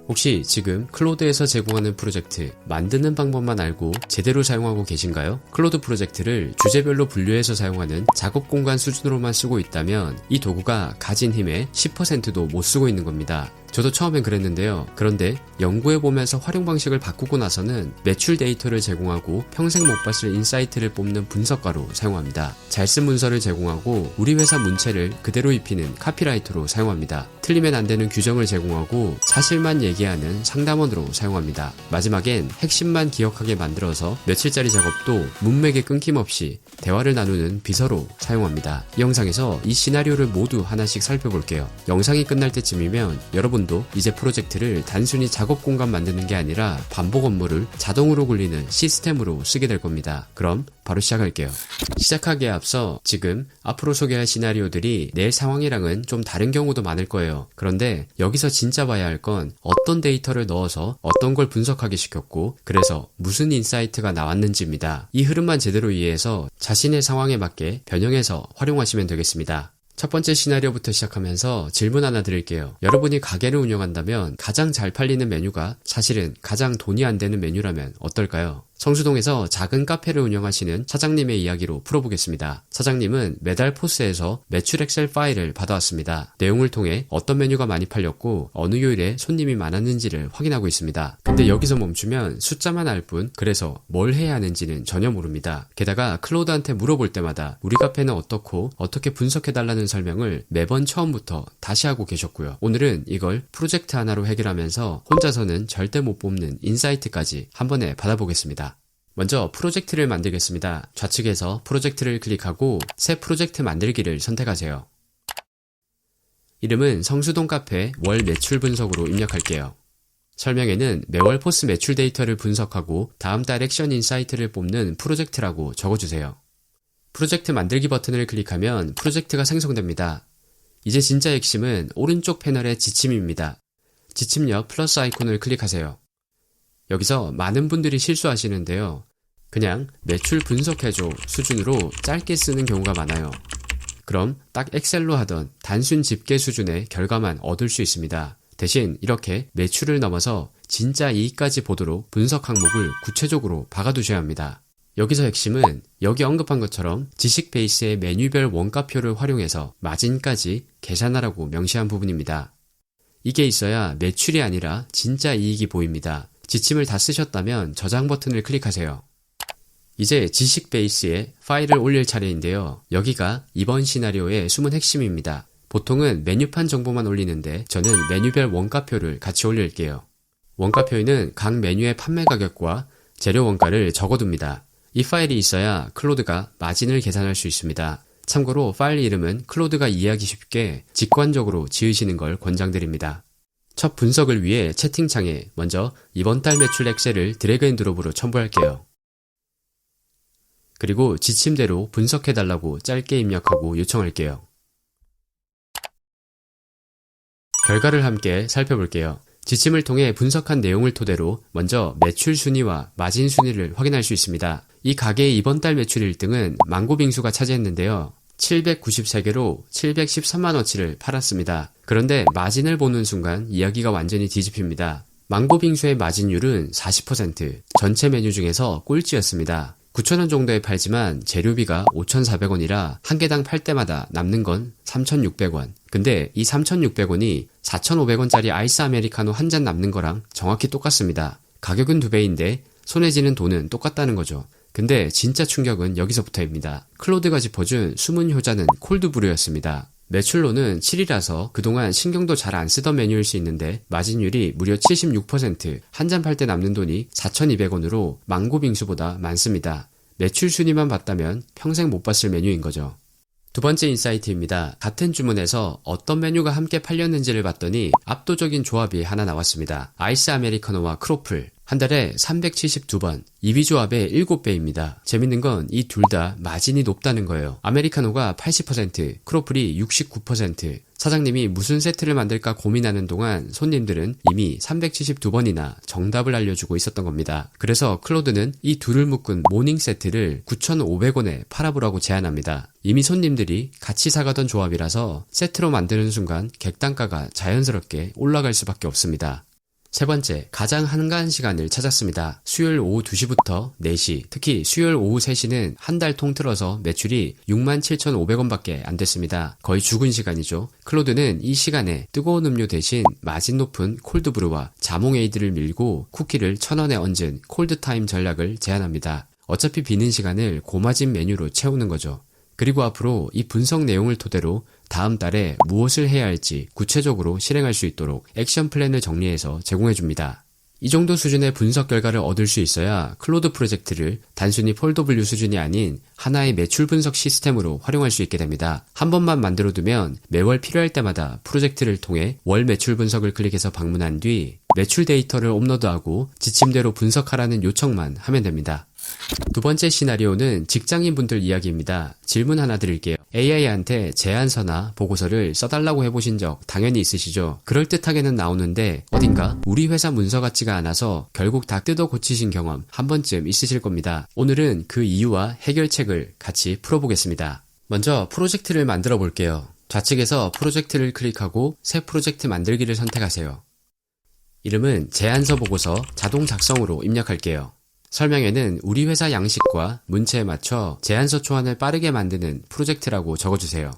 혹시 지금 클로드에서 제공하는 프로젝트 만드는 방법만 알고 제대로 사용하고 계신가요? 클로드 프로젝트를 주제별로 분류해서 사용하는 작업 공간 수준으로만 쓰고 있다면 이 도구가 가진 힘의 10%도 못 쓰고 있는 겁니다. 저도 처음엔 그랬는데요. 그런데 연구해보면서 활용 방식을 바꾸고 나서는 매출 데이터를 제공하고 평생 못 봤을 인사이트를 뽑는 분석가로 사용합니다. 잘 쓴 문서를 제공하고 우리 회사 문체를 그대로 입히는 카피라이터로 사용합니다. 틀리면 안 되는 규정을 제공하고 사실만 얘기하는 상담원으로 사용합니다. 마지막엔 핵심만 기억하게 만들어서 며칠짜리 작업도 문맥에 끊김없이 대화를 나누는 비서로 사용합니다. 이 영상에서 이 시나리오를 모두 하나씩 살펴볼게요. 영상이 끝날 때쯤이면 여러분도 이제 프로젝트를 단순히 작업 공간 만드는 게 아니라 반복 업무를 자동으로 굴리는 시스템으로 쓰게 될 겁니다. 그럼 바로 시작할게요. 시작하기에 앞서 지금 앞으로 소개할 시나리오들이 내 상황이랑은 좀 다른 경우도 많을 거예요. 그런데 여기서 진짜 봐야 할 건 어떤 데이터를 넣어서 어떤 걸 분석하게 시켰고 그래서 무슨 인사이트가 나왔는지입니다. 이 흐름만 제대로 이해해서 자신의 상황에 맞게 변형해서 활용하시면 되겠습니다. 첫 번째 시나리오부터 시작하면서 질문 하나 드릴게요. 여러분이 가게를 운영한다면 가장 잘 팔리는 메뉴가 사실은 가장 돈이 안 되는 메뉴라면 어떨까요? 성수동에서 작은 카페를 운영하시는 사장님의 이야기로 풀어보겠습니다. 사장님은 매달 포스에서 매출 엑셀 파일을 받아왔습니다. 내용을 통해 어떤 메뉴가 많이 팔렸고 어느 요일에 손님이 많았는지를 확인하고 있습니다. 근데 여기서 멈추면 숫자만 알 뿐 그래서 뭘 해야 하는지는 전혀 모릅니다. 게다가 클로드한테 물어볼 때마다 우리 카페는 어떻고 어떻게 분석해달라는 설명을 매번 처음부터 다시 하고 계셨고요. 오늘은 이걸 프로젝트 하나로 해결하면서 혼자서는 절대 못 뽑는 인사이트까지 한 번에 받아보겠습니다. 먼저 프로젝트를 만들겠습니다. 좌측에서 프로젝트를 클릭하고 새 프로젝트 만들기를 선택하세요. 이름은 성수동 카페 월 매출 분석으로 입력할게요. 설명에는 매월 포스 매출 데이터를 분석하고 다음 달 액션 인사이트를 뽑는 프로젝트라고 적어주세요. 프로젝트 만들기 버튼을 클릭하면 프로젝트가 생성됩니다. 이제 진짜 핵심은 오른쪽 패널의 지침입니다. 지침 옆 플러스 아이콘을 클릭하세요. 여기서 많은 분들이 실수하시는데요. 그냥 매출 분석해줘 수준으로 짧게 쓰는 경우가 많아요. 그럼 딱 엑셀로 하던 단순 집계 수준의 결과만 얻을 수 있습니다. 대신 이렇게 매출을 넘어서 진짜 이익까지 보도록 분석 항목을 구체적으로 박아두셔야 합니다. 여기서 핵심은 여기 언급한 것처럼 지식 베이스의 메뉴별 원가표를 활용해서 마진까지 계산하라고 명시한 부분입니다. 이게 있어야 매출이 아니라 진짜 이익이 보입니다. 지침을 다 쓰셨다면 저장 버튼을 클릭하세요. 이제 지식 베이스에 파일을 올릴 차례인데요. 여기가 이번 시나리오의 숨은 핵심입니다. 보통은 메뉴판 정보만 올리는데 저는 메뉴별 원가표를 같이 올릴게요. 원가표에는 각 메뉴의 판매 가격과 재료 원가를 적어둡니다. 이 파일이 있어야 클로드가 마진을 계산할 수 있습니다. 참고로 파일 이름은 클로드가 이해하기 쉽게 직관적으로 지으시는 걸 권장드립니다. 첫 분석을 위해 채팅창에 먼저 이번 달 매출 엑셀을 드래그 앤 드롭으로 첨부할게요. 그리고 지침대로 분석해달라고 짧게 입력하고 요청할게요. 결과를 함께 살펴볼게요. 지침을 통해 분석한 내용을 토대로 먼저 매출 순위와 마진 순위를 확인할 수 있습니다. 이 가게의 이번 달 매출 1등은 망고빙수가 차지했는데요. 793개로 713만원치를 팔았습니다. 그런데 마진을 보는 순간 이야기가 완전히 뒤집힙니다. 망고빙수의 마진율은 40%, 전체 메뉴 중에서 꼴찌였습니다. 9,000원 정도에 팔지만 재료비가 5,400원이라 한 개당 팔 때마다 남는 건 3,600원. 근데 이 3,600원이 4,500원짜리 아이스 아메리카노 한 잔 남는 거랑 정확히 똑같습니다. 가격은 2배인데 손에 쥐는 돈은 똑같다는 거죠. 근데 진짜 충격은 여기서부터입니다. 클로드가 짚어준 숨은 효자는 콜드브루였습니다. 매출로는 7이라서 그동안 신경도 잘 안 쓰던 메뉴일 수 있는데 마진율이 무려 76%, 한 잔 팔 때 남는 돈이 4,200원으로 망고빙수보다 많습니다. 매출 순위만 봤다면 평생 못 봤을 메뉴인 거죠. 두 번째 인사이트입니다. 같은 주문에서 어떤 메뉴가 함께 팔렸는지를 봤더니 압도적인 조합이 하나 나왔습니다. 아이스 아메리카노와 크로플. 한 달에 372번, 2비 조합의 7배입니다. 재밌는 건 이 둘 다 마진이 높다는 거예요. 아메리카노가 80%, 크로플이 69%. 사장님이 무슨 세트를 만들까 고민하는 동안 손님들은 이미 372번이나 정답을 알려주고 있었던 겁니다. 그래서 클로드는 이 둘을 묶은 모닝 세트를 9,500원에 팔아보라고 제안합니다. 이미 손님들이 같이 사가던 조합이라서 세트로 만드는 순간 객단가가 자연스럽게 올라갈 수밖에 없습니다. 세 번째, 가장 한가한 시간을 찾았습니다. 수요일 오후 2시부터 4시, 특히 수요일 오후 3시는 한 달 통틀어서 매출이 67,500원밖에 안 됐습니다. 거의 죽은 시간이죠. 클로드는 이 시간에 뜨거운 음료 대신 마진 높은 콜드브루와 자몽에이드를 밀고 쿠키를 1,000원에 얹은 콜드타임 전략을 제안합니다. 어차피 비는 시간을 고마진 메뉴로 채우는 거죠. 그리고 앞으로 이 분석 내용을 토대로 다음 달에 무엇을 해야 할지 구체적으로 실행할 수 있도록 액션 플랜을 정리해서 제공해줍니다. 이 정도 수준의 분석 결과를 얻을 수 있어야 클로드 프로젝트를 단순히 폴더블유 수준이 아닌 하나의 매출 분석 시스템으로 활용할 수 있게 됩니다. 한 번만 만들어두면 매월 필요할 때마다 프로젝트를 통해 월 매출 분석을 클릭해서 방문한 뒤 매출 데이터를 업로드하고 지침대로 분석하라는 요청만 하면 됩니다. 두 번째 시나리오는 직장인분들 이야기입니다. 질문 하나 드릴게요. AI한테 제안서나 보고서를 써달라고 해보신 적 당연히 있으시죠? 그럴듯하게는 나오는데 어딘가 우리 회사 문서 같지가 않아서 결국 다 뜯어 고치신 경험 한 번쯤 있으실 겁니다. 오늘은 그 이유와 해결책을 같이 풀어보겠습니다. 먼저 프로젝트를 만들어 볼게요. 좌측에서 프로젝트를 클릭하고 새 프로젝트 만들기를 선택하세요. 이름은 제안서 보고서 자동 작성으로 입력할게요. 설명에는 우리 회사 양식과 문체에 맞춰 제안서 초안을 빠르게 만드는 프로젝트라고 적어주세요.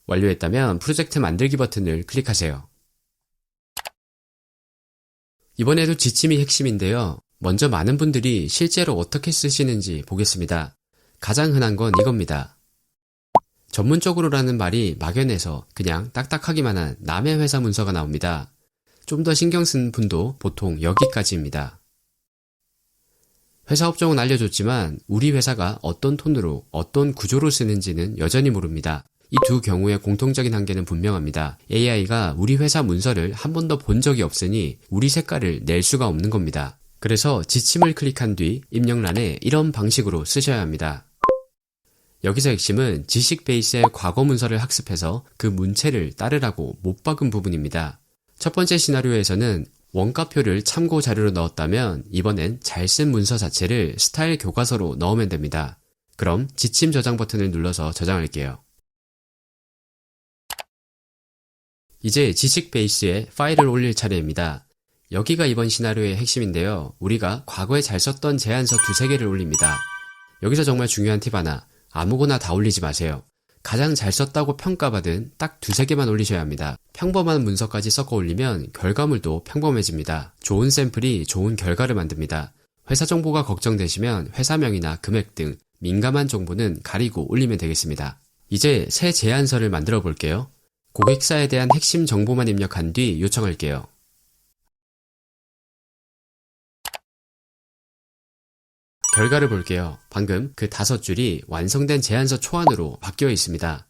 완료했다면 프로젝트 만들기 버튼을 클릭하세요. 이번에도 지침이 핵심인데요. 먼저 많은 분들이 실제로 어떻게 쓰시는지 보겠습니다. 가장 흔한 건 이겁니다. 전문적으로라는 말이 막연해서 그냥 딱딱하기만 한 남의 회사 문서가 나옵니다. 좀 더 신경 쓴 분도 보통 여기까지입니다. 회사 업종은 알려줬지만 우리 회사가 어떤 톤으로 어떤 구조로 쓰는지는 여전히 모릅니다. 이 두 경우의 공통적인 한계는 분명합니다. AI가 우리 회사 문서를 한 번도 본 적이 없으니 우리 색깔을 낼 수가 없는 겁니다. 그래서 지침을 클릭한 뒤 입력란에 이런 방식으로 쓰셔야 합니다. 여기서 핵심은 지식 베이스의 과거 문서를 학습해서 그 문체를 따르라고 못 박은 부분입니다. 첫 번째 시나리오에서는 원가표를 참고 자료로 넣었다면 이번엔 잘 쓴 문서 자체를 스타일 교과서로 넣으면 됩니다. 그럼 지침 저장 버튼을 눌러서 저장할게요. 이제 지식 베이스에 파일을 올릴 차례입니다. 여기가 이번 시나리오의 핵심인데요. 우리가 과거에 잘 썼던 제안서 2-3개를 올립니다. 여기서 정말 중요한 팁 하나, 아무거나 다 올리지 마세요. 가장 잘 썼다고 평가받은 딱 2-3개만 올리셔야 합니다. 평범한 문서까지 섞어 올리면 결과물도 평범해집니다. 좋은 샘플이 좋은 결과를 만듭니다. 회사 정보가 걱정되시면 회사명이나 금액 등 민감한 정보는 가리고 올리면 되겠습니다. 이제 새 제안서를 만들어 볼게요. 고객사에 대한 핵심 정보만 입력한 뒤 요청할게요. 결과를 볼게요. 방금 그 5줄이 완성된 제안서 초안으로 바뀌어 있습니다.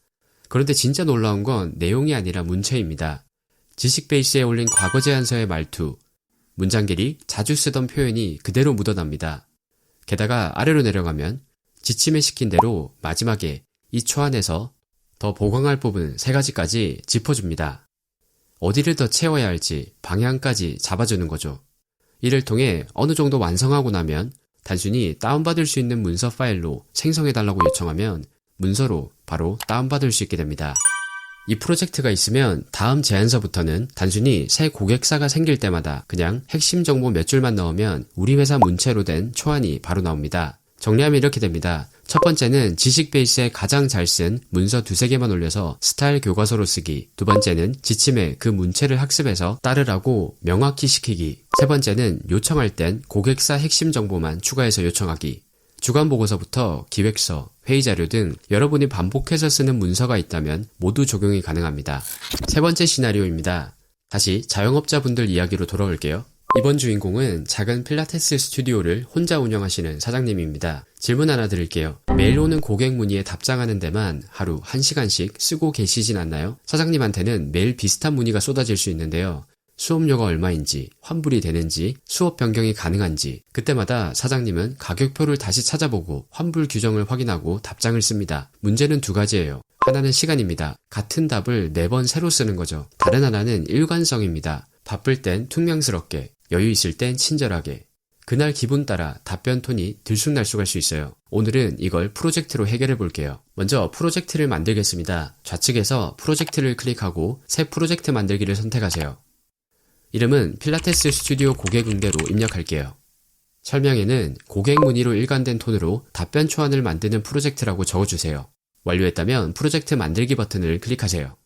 그런데 진짜 놀라운 건 내용이 아니라 문체입니다. 지식 베이스에 올린 과거 제안서의 말투, 문장 길이, 자주 쓰던 표현이 그대로 묻어납니다. 게다가 아래로 내려가면 지침에 시킨 대로 마지막에 이 초안에서 더 보강할 부분 3가지까지 짚어줍니다. 어디를 더 채워야 할지 방향까지 잡아주는 거죠. 이를 통해 어느 정도 완성하고 나면 단순히 다운받을 수 있는 문서 파일로 생성해달라고 요청하면 문서로 바로 다운받을 수 있게 됩니다. 이 프로젝트가 있으면 다음 제안서부터는 단순히 새 고객사가 생길 때마다 그냥 핵심 정보 몇 줄만 넣으면 우리 회사 문체로 된 초안이 바로 나옵니다. 정리하면 이렇게 됩니다. 첫 번째는 지식 베이스에 가장 잘 쓴 문서 2-3개만 올려서 스타일 교과서로 쓰기. 두 번째는 지침에 그 문체를 학습해서 따르라고 명확히 시키기. 세 번째는 요청할 땐 고객사 핵심 정보만 추가해서 요청하기. 주간 보고서부터 기획서, 회의자료 등 여러분이 반복해서 쓰는 문서가 있다면 모두 적용이 가능합니다. 세 번째 시나리오입니다. 다시 자영업자분들 이야기로 돌아올게요. 이번 주인공은 작은 필라테스 스튜디오를 혼자 운영하시는 사장님입니다. 질문 하나 드릴게요. 매일 오는 고객 문의에 답장하는 데만 하루 1시간씩 쓰고 계시진 않나요? 사장님한테는 매일 비슷한 문의가 쏟아질 수 있는데요. 수업료가 얼마인지, 환불이 되는지, 수업 변경이 가능한지 그때마다 사장님은 가격표를 다시 찾아보고 환불 규정을 확인하고 답장을 씁니다. 문제는 2가지예요. 하나는 시간입니다. 같은 답을 매번 새로 쓰는 거죠. 다른 하나는 일관성입니다. 바쁠 땐 퉁명스럽게, 여유 있을 땐 친절하게. 그날 기분 따라 답변 톤이 들쑥날쑥할 수 있어요. 오늘은 이걸 프로젝트로 해결해 볼게요. 먼저 프로젝트를 만들겠습니다. 좌측에서 프로젝트를 클릭하고 새 프로젝트 만들기를 선택하세요. 이름은 필라테스 스튜디오 고객 응대로 입력할게요. 설명에는 고객 문의로 일관된 톤으로 답변 초안을 만드는 프로젝트라고 적어주세요. 완료했다면 프로젝트 만들기 버튼을 클릭하세요.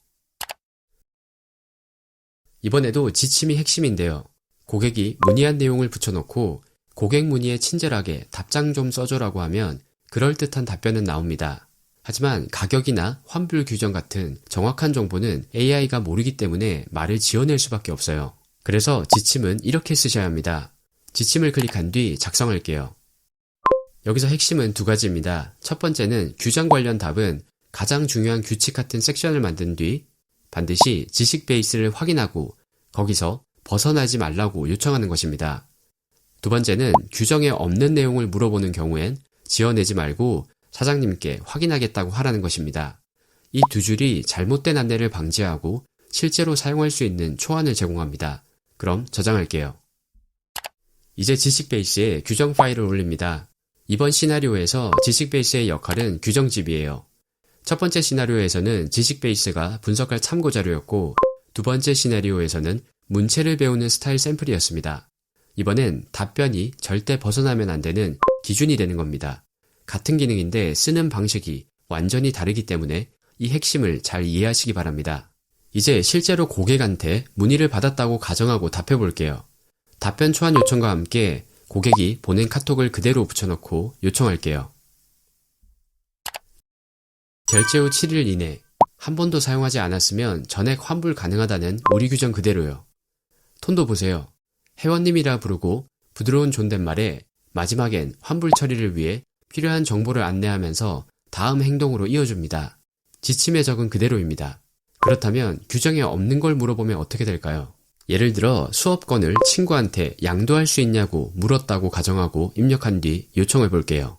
이번에도 지침이 핵심인데요. 고객이 문의한 내용을 붙여놓고 고객 문의에 친절하게 답장 좀 써줘라고 하면 그럴듯한 답변은 나옵니다. 하지만 가격이나 환불 규정 같은 정확한 정보는 AI가 모르기 때문에 말을 지어낼 수밖에 없어요. 그래서 지침은 이렇게 쓰셔야 합니다. 지침을 클릭한 뒤 작성할게요. 여기서 핵심은 두 가지입니다. 첫 번째는 규정 관련 답은 가장 중요한 규칙 같은 섹션을 만든 뒤 반드시 지식 베이스를 확인하고 거기서 벗어나지 말라고 요청하는 것입니다. 두 번째는 규정에 없는 내용을 물어보는 경우엔 지어내지 말고 사장님께 확인하겠다고 하라는 것입니다. 이 두 줄이 잘못된 안내를 방지하고 실제로 사용할 수 있는 초안을 제공합니다. 그럼 저장할게요. 이제 지식 베이스에 규정 파일을 올립니다. 이번 시나리오에서 지식 베이스의 역할은 규정집이에요. 첫 번째 시나리오에서는 지식 베이스가 분석할 참고 자료였고 두 번째 시나리오에서는 문체를 배우는 스타일 샘플이었습니다. 이번엔 답변이 절대 벗어나면 안 되는 기준이 되는 겁니다. 같은 기능인데 쓰는 방식이 완전히 다르기 때문에 이 핵심을 잘 이해하시기 바랍니다. 이제 실제로 고객한테 문의를 받았다고 가정하고 답해 볼게요. 답변 초안 요청과 함께 고객이 보낸 카톡을 그대로 붙여넣고 요청할게요. 결제 후 7일 이내 한 번도 사용하지 않았으면 전액 환불 가능하다는 우리 규정 그대로요. 톤도 보세요. 회원님이라 부르고 부드러운 존댓말에 마지막엔 환불 처리를 위해 필요한 정보를 안내하면서 다음 행동으로 이어줍니다. 지침에 적은 그대로입니다. 그렇다면 규정에 없는 걸 물어보면 어떻게 될까요? 예를 들어 수업권을 친구한테 양도할 수 있냐고 물었다고 가정하고 입력한 뒤 요청해 볼게요.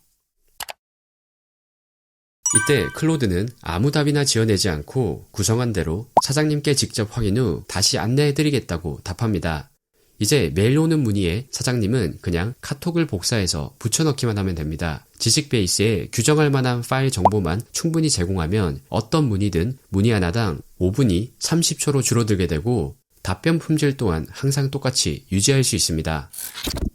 이때 클로드는 아무 답이나 지어내지 않고 구성한 대로 사장님께 직접 확인 후 다시 안내해드리겠다고 답합니다. 이제 메일 오는 문의에 사장님은 그냥 카톡을 복사해서 붙여넣기만 하면 됩니다. 지식 베이스에 규정할 만한 파일 정보만 충분히 제공하면 어떤 문의든 문의 하나당 5분이 30초로 줄어들게 되고 답변 품질 또한 항상 똑같이 유지할 수 있습니다.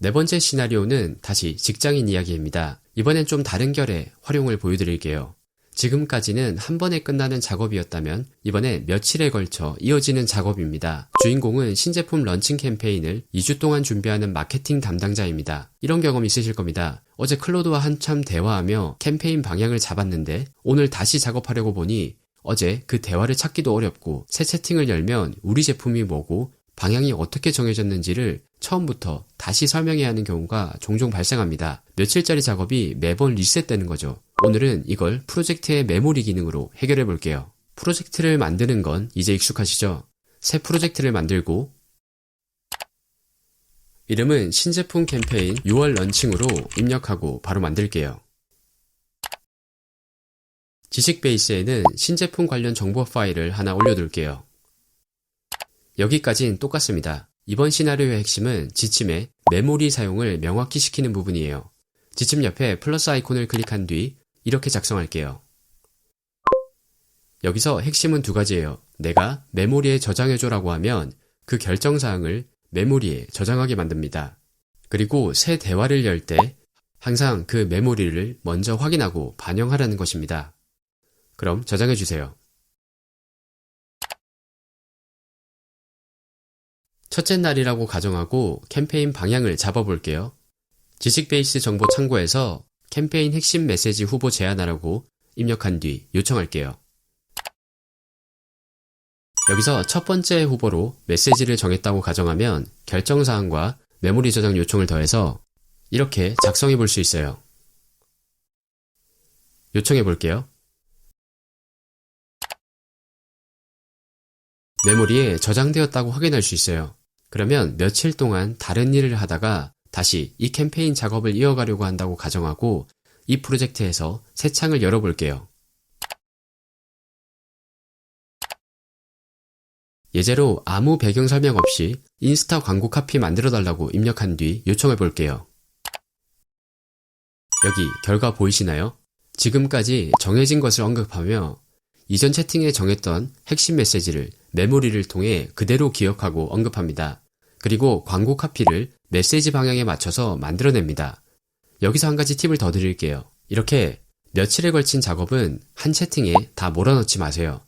네 번째 시나리오는 다시 직장인 이야기입니다. 이번엔 좀 다른 결의 활용을 보여드릴게요. 지금까지는 한 번에 끝나는 작업이었다면 이번에 며칠에 걸쳐 이어지는 작업입니다. 주인공은 신제품 런칭 캠페인을 2주 동안 준비하는 마케팅 담당자입니다. 이런 경험 있으실 겁니다. 어제 클로드와 한참 대화하며 캠페인 방향을 잡았는데 오늘 다시 작업하려고 보니 어제 그 대화를 찾기도 어렵고 새 채팅을 열면 우리 제품이 뭐고 방향이 어떻게 정해졌는지를 처음부터 다시 설명해야 하는 경우가 종종 발생합니다. 며칠짜리 작업이 매번 리셋되는 거죠. 오늘은 이걸 프로젝트의 메모리 기능으로 해결해 볼게요. 프로젝트를 만드는 건 이제 익숙하시죠? 새 프로젝트를 만들고 이름은 신제품 캠페인 6월 런칭으로 입력하고 바로 만들게요. 지식 베이스에는 신제품 관련 정보 파일을 하나 올려둘게요. 여기까진 똑같습니다. 이번 시나리오의 핵심은 지침에 메모리 사용을 명확히 시키는 부분이에요. 지침 옆에 플러스 아이콘을 클릭한 뒤 이렇게 작성할게요. 여기서 핵심은 두 가지예요. 내가 메모리에 저장해줘라고 하면 그 결정사항을 메모리에 저장하게 만듭니다. 그리고 새 대화를 열 때 항상 그 메모리를 먼저 확인하고 반영하라는 것입니다. 그럼 저장해주세요. 첫째 날이라고 가정하고 캠페인 방향을 잡아볼게요. 지식 베이스 정보 창고에서 캠페인 핵심 메시지 후보 제안하라고 입력한 뒤 요청할게요. 여기서 첫 번째 후보로 메시지를 정했다고 가정하면 결정사항과 메모리 저장 요청을 더해서 이렇게 작성해 볼 수 있어요. 요청해 볼게요. 메모리에 저장되었다고 확인할 수 있어요. 그러면 며칠 동안 다른 일을 하다가 다시 이 캠페인 작업을 이어가려고 한다고 가정하고 이 프로젝트에서 새 창을 열어볼게요. 예제로 아무 배경 설명 없이 인스타 광고 카피 만들어달라고 입력한 뒤 요청해 볼게요. 여기 결과 보이시나요? 지금까지 정해진 것을 언급하며 이전 채팅에 정했던 핵심 메시지를 메모리를 통해 그대로 기억하고 언급합니다. 그리고 광고 카피를 메시지 방향에 맞춰서 만들어냅니다. 여기서 한 가지 팁을 더 드릴게요. 이렇게 며칠에 걸친 작업은 한 채팅에 다 몰아넣지 마세요.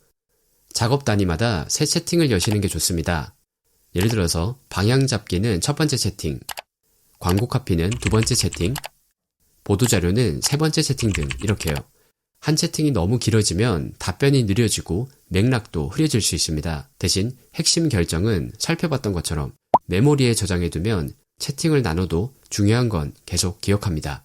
작업 단위마다 새 채팅을 여시는 게 좋습니다. 예를 들어서 방향 잡기는 첫 번째 채팅, 광고 카피는 두 번째 채팅, 보도자료는 세 번째 채팅 등 이렇게요. 한 채팅이 너무 길어지면 답변이 느려지고 맥락도 흐려질 수 있습니다. 대신 핵심 결정은 살펴봤던 것처럼 메모리에 저장해두면 채팅을 나눠도 중요한 건 계속 기억합니다.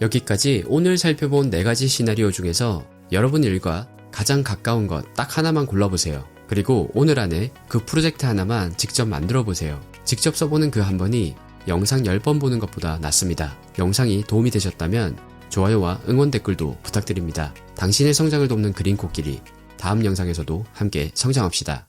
여기까지 오늘 살펴본 4가지 시나리오 중에서 여러분 일과 가장 가까운 것 딱 하나만 골라보세요. 그리고 오늘 안에 그 프로젝트 하나만 직접 만들어 보세요. 직접 써보는 그 한 번이 영상 10번 보는 것보다 낫습니다. 영상이 도움이 되셨다면 좋아요와 응원 댓글도 부탁드립니다. 당신의 성장을 돕는 그린 코끼리, 다음 영상에서도 함께 성장합시다.